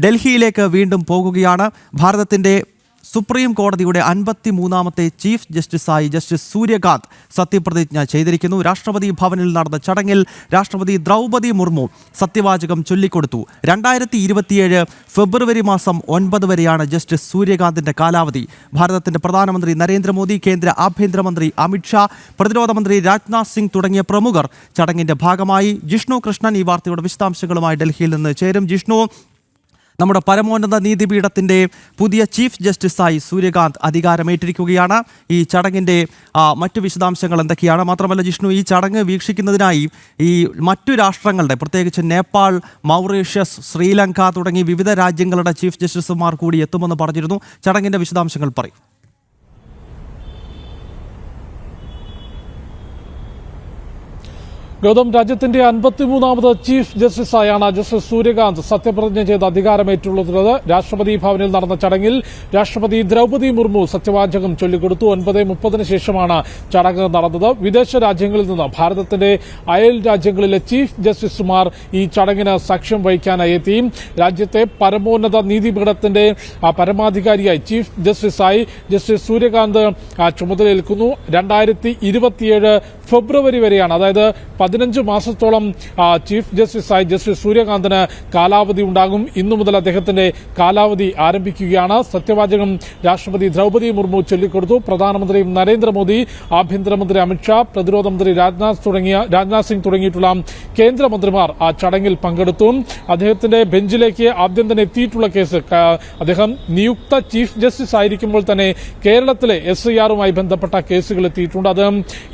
ഡൽഹിയിലേക്ക് വീണ്ടും പോകുകയാണ്. ഭാരതത്തിന്റെ സുപ്രീം കോടതിയുടെ 53ാമത്തെ ചീഫ് ജസ്റ്റിസായി ജസ്റ്റിസ് സൂര്യകാന്ത് സത്യപ്രതിജ്ഞ ചെയ്തിരിക്കുന്നു. രാഷ്ട്രപതി ഭവനിൽ നടന്ന ചടങ്ങിൽ രാഷ്ട്രപതി ദ്രൗപദി മുർമു സത്യവാചകം ചൊല്ലിക്കൊടുത്തു. 2027 ഫെബ്രുവരി മാസം 9 വരെയാണ് ജസ്റ്റിസ് സൂര്യകാന്തിന്റെ കാലാവധി. ഭാരതത്തിന്റെ പ്രധാനമന്ത്രി നരേന്ദ്രമോദി, കേന്ദ്ര ആഭ്യന്തരമന്ത്രി അമിത്ഷാ, പ്രതിരോധ മന്ത്രി രാജ്നാഥ് സിംഗ് തുടങ്ങിയ പ്രമുഖർ ചടങ്ങിന്റെ ഭാഗമായി. ജിഷ്ണു കൃഷ്ണൻ ഈ വാർത്തയുടെ വിശദാംശങ്ങളുമായി ഡൽഹിയിൽ നിന്ന് ചേരും. ജിഷ്ണു, നമ്മുടെ പരമോന്നത നീതിപീഠത്തിൻ്റെ പുതിയ ചീഫ് ജസ്റ്റിസായി സൂര്യകാന്ത് അധികാരമേറ്റിരിക്കുകയാണ്. ഈ ചടങ്ങിൻ്റെ മറ്റു വിശദാംശങ്ങൾ എന്തൊക്കെയാണ്? മാത്രമല്ല ജിഷ്ണു, ഈ ചടങ്ങ് വീക്ഷിക്കുന്നതിനായി ഈ മറ്റു രാഷ്ട്രങ്ങളുടെ, പ്രത്യേകിച്ച് നേപ്പാൾ, മൗറീഷ്യസ്, ശ്രീലങ്ക തുടങ്ങി വിവിധ രാജ്യങ്ങളുടെ ചീഫ് ജസ്റ്റിസുമാർ കൂടി എത്തുമെന്ന് പറഞ്ഞിരുന്നു. ചടങ്ങിൻ്റെ വിശദാംശങ്ങൾ പറയും. ഗൗതം, രാജ്യത്തിന്റെ 53ാമത് ചീഫ് ജസ്റ്റിസായാണ് ജസ്റ്റിസ് സൂര്യകാന്ത് സത്യപ്രതിജ്ഞ ചെയ്ത് അധികാരമേറ്റുള്ളത്. രാഷ്ട്രപതി ഭവനിൽ നടന്ന ചടങ്ങിൽ രാഷ്ട്രപതി ദ്രൗപദി മുർമു സത്യവാചകം ചൊല്ലിക്കൊടുത്തു. 9:30 ശേഷമാണ് ചടങ്ങ് നടന്നത്. വിദേശ രാജ്യങ്ങളിൽ നിന്ന് ഭാരതത്തിന്റെ അയൽ രാജ്യങ്ങളിലെ ചീഫ് ജസ്റ്റിസുമാർ ഈ ചടങ്ങിന് സാക്ഷ്യം വഹിക്കാനായി എത്തി. രാജ്യത്തെ പരമോന്നത നീതിപീഠത്തിന്റെ പരമാധികാരിയായി ചീഫ് ജസ്റ്റിസായി ജസ്റ്റിസ് സൂര്യകാന്ത് ചുമതലയേൽക്കുന്നു. 2027 ഫെബ്രുവരി വരെയാണ്, അതായത് 15 മാസത്തോളം ചീഫ് ജസ്റ്റിസായി ജസ്റ്റിസ് സൂര്യകാന്തിന് കാലാവധി ഉണ്ടാകും. ഇന്നു മുതൽ അദ്ദേഹത്തിന്റെ കാലാവധി ആരംഭിക്കുകയാണ്. സത്യവാചകം രാഷ്ട്രപതി ദ്രൗപദി മുർമു ചൊല്ലിക്കൊടുത്തു. പ്രധാനമന്ത്രി നരേന്ദ്രമോദി, ആഭ്യന്തരമന്ത്രി അമിത്ഷാ, പ്രതിരോധ മന്ത്രി രാജ്നാഥ് സിംഗ് തുടങ്ങിയിട്ടുള്ള കേന്ദ്രമന്ത്രിമാർ ആ ചടങ്ങിൽ പങ്കെടുത്തു. അദ്ദേഹത്തിന്റെ ബെഞ്ചിലേക്ക് ആദ്യം തന്നെ എത്തിയിട്ടുള്ള കേസ്, അദ്ദേഹം നിയുക്ത ചീഫ് ജസ്റ്റിസ് ആയിരിക്കുമ്പോൾ തന്നെ കേരളത്തിലെ SIR-മായി ബന്ധപ്പെട്ട കേസുകൾ എത്തിയിട്ടുണ്ട്. അത്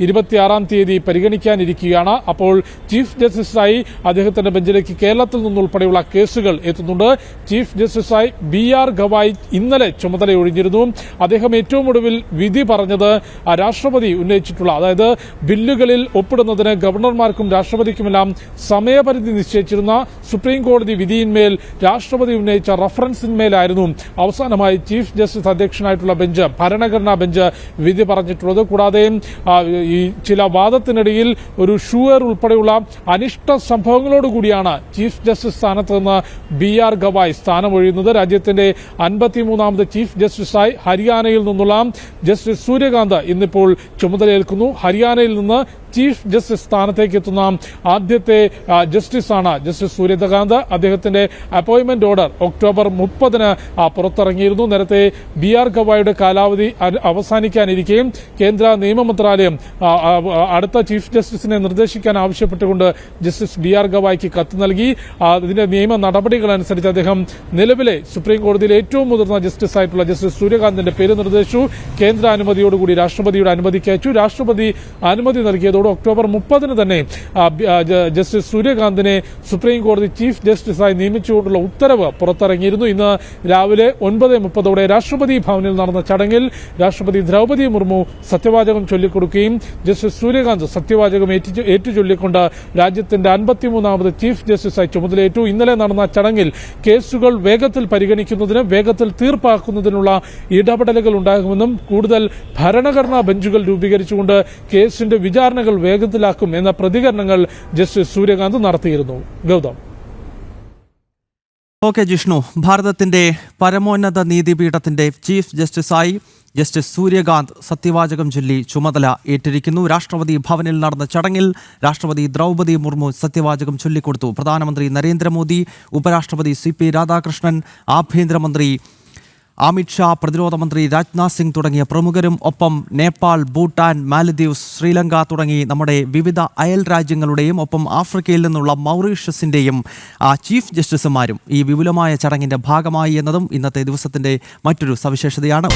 26-ാം തീയതി പരിഗണിക്കാനിരിക്കുകയാണ്. അപ്പോൾ ചീഫ് ജസ്റ്റിസായി അദ്ദേഹത്തിന്റെ ബെഞ്ചിലേക്ക് കേരളത്തിൽ നിന്നുൾപ്പെടെയുള്ള കേസുകൾ എത്തുന്നുണ്ട്. ചീഫ് ജസ്റ്റിസായി BR ഗവായ് ഇന്നലെ ചുമതലയൊഴിഞ്ഞിരുന്നു. അദ്ദേഹം ഏറ്റവും ഒടുവിൽ വിധി പറഞ്ഞത് രാഷ്ട്രപതി ഉന്നയിച്ചിട്ടുള്ള, അതായത് ബില്ലുകളിൽ ഒപ്പിടുന്നതിന് ഗവർണർമാർക്കും രാഷ്ട്രപതിക്കുമെല്ലാം സമയപരിധി നിശ്ചയിച്ചിരുന്ന സുപ്രീം കോടതി വിധിയിന്മേൽ രാഷ്ട്രപതി ഉന്നയിച്ച റഫറൻസിന്മേലായിരുന്നു അവസാനമായി ചീഫ് ജസ്റ്റിസ് അധ്യക്ഷനായിട്ടുള്ള ബെഞ്ച്, ഭരണഘടനാ ബെഞ്ച് വിധി പറഞ്ഞിട്ടുള്ളത്. കൂടാതെ ഈ ചില വാദത്തിനിടയിൽ ഒരു ഷൂർ ഉൾപ്പെടെയുള്ള അനിഷ്ട സംഭവങ്ങളോടുകൂടിയാണ് ചീഫ് ജസ്റ്റിസ് സ്ഥാനത്ത് നിന്ന് BR ഗവായ് സ്ഥാനമൊഴിയുന്നത്. രാജ്യത്തിന്റെ 53ാമത് ചീഫ് ജസ്റ്റിസായി ഹരിയാനയിൽ നിന്നുള്ള ജസ്റ്റിസ് സൂര്യകാന്ത് ഇന്നിപ്പോൾ ചുമതലയേൽക്കുന്നു. ഹരിയാനയിൽ നിന്ന് ചീഫ് ജസ്റ്റിസ് സ്ഥാനത്തേക്ക് എത്തുന്ന ആദ്യത്തെ ജസ്റ്റിസാണ് ജസ്റ്റിസ് സൂര്യകാന്ത്. അദ്ദേഹത്തിന്റെ അപ്പോയിന്റ്മെന്റ് ഓർഡർ ഒക്ടോബർ 30-ന് പുറത്തിറങ്ങിയിരുന്നു. നേരത്തെ BR ഗവായുടെ കാലാവധി അവസാനിക്കാനിരിക്കുകയും കേന്ദ്ര നിയമ മന്ത്രാലയം അടുത്ത ചീഫ് ജസ്റ്റിസിനെ നിർദ്ദേശിക്കാൻ ആവശ്യപ്പെട്ടുകൊണ്ട് ജസ്റ്റിസ് BR ഗവായ്ക്ക് കത്ത് നൽകി. ഇതിന്റെ നിയമ നടപടികൾ അനുസരിച്ച് അദ്ദേഹം നിലവിലെ സുപ്രീം കോടതിയിലെ ഏറ്റവും മുതിർന്ന ജസ്റ്റിസായിട്ടുള്ള ജസ്റ്റിസ് സൂര്യകാന്തിന്റെ പേര് നിർദ്ദേശിച്ചു. കേന്ദ്ര അനുമതിയോടുകൂടി രാഷ്ട്രപതിയുടെ അനുമതിക്ക് അയച്ചു. രാഷ്ട്രപതി അനുമതി നൽകിയതോടെ ഒക്ടോബർ 30-ന് തന്നെ ജസ്റ്റിസ് സൂര്യകാന്തിനെ സുപ്രീം കോടതി ചീഫ് ജസ്റ്റിസായി നിയമിച്ചുകൊണ്ടുള്ള ഉത്തരവ് പുറത്തിറങ്ങിയിരുന്നു. ഇന്ന് രാവിലെ 9:30 രാഷ്ട്രപതി ഭവനിൽ നടന്ന ചടങ്ങിൽ രാഷ്ട്രപതി ദ്രൗപദി മുർമു സത്യവാചകം ചൊല്ലിക്കൊടുക്കുകയും ജസ്റ്റിസ് സൂര്യകാന്ത് സത്യവാചകം ഏറ്റുചൊല്ലിക്കൊണ്ട് രാജ്യത്തിന്റെ 53ാമത് ചീഫ് ജസ്റ്റിസായി ചുമതലയേറ്റു. ഇന്നലെ നടന്ന ചടങ്ങിൽ കേസുകൾ വേഗത്തിൽ പരിഗണിക്കുന്നതിന്, വേഗത്തിൽ തീർപ്പാക്കുന്നതിനുള്ള ഇടപെടലുകൾ ഉണ്ടാകുമെന്നും കൂടുതൽ ഭരണഘടനാ ബെഞ്ചുകൾ രൂപീകരിച്ചുകൊണ്ട് കേസിന്റെ വിചാരണകൾ വേഗത്തിലാക്കും എന്ന പ്രതികരണങ്ങൾ ജസ്റ്റിസ് സൂര്യകാന്ത് നടത്തിയിരുന്നു. ഗൗതം. ഓക്കെ ജിഷ്ണു, ഭാരതത്തിന്റെ പരമോന്നത നീതിപീഠത്തിന്റെ ചീഫ് ജസ്റ്റിസായി ജസ്റ്റിസ് സൂര്യകാന്ത് സത്യവാചകം ചൊല്ലി ചുമതല ഏറ്റിരിക്കുന്നു. രാഷ്ട്രപതി ഭവനിൽ നടന്ന ചടങ്ങിൽ രാഷ്ട്രപതി ദ്രൗപദി മുർമു സത്യവാചകം ചൊല്ലിക്കൊടുത്തു. പ്രധാനമന്ത്രി നരേന്ദ്രമോദി, ഉപരാഷ്ട്രപതി CP രാധാകൃഷ്ണൻ, ആഭ്യന്തരമന്ത്രി അമിത്ഷാ, പ്രതിരോധ മന്ത്രി രാജ്നാഥ് സിംഗ് തുടങ്ങിയ പ്രമുഖരും, ഒപ്പം നേപ്പാൾ, ഭൂട്ടാൻ, മാലദ്വീപ്സ്, ശ്രീലങ്ക തുടങ്ങി നമ്മുടെ വിവിധ അയൽ രാജ്യങ്ങളുടെയും ഒപ്പം ആഫ്രിക്കയിൽ നിന്നുള്ള മൗറീഷ്യസിൻ്റെയും ചീഫ് ജസ്റ്റിസുമാരും ഈ വിപുലമായ ചടങ്ങിൻ്റെ ഭാഗമായി എന്നതും ഇന്നത്തെ ദിവസത്തിൻ്റെ മറ്റൊരു സവിശേഷതയാണ്.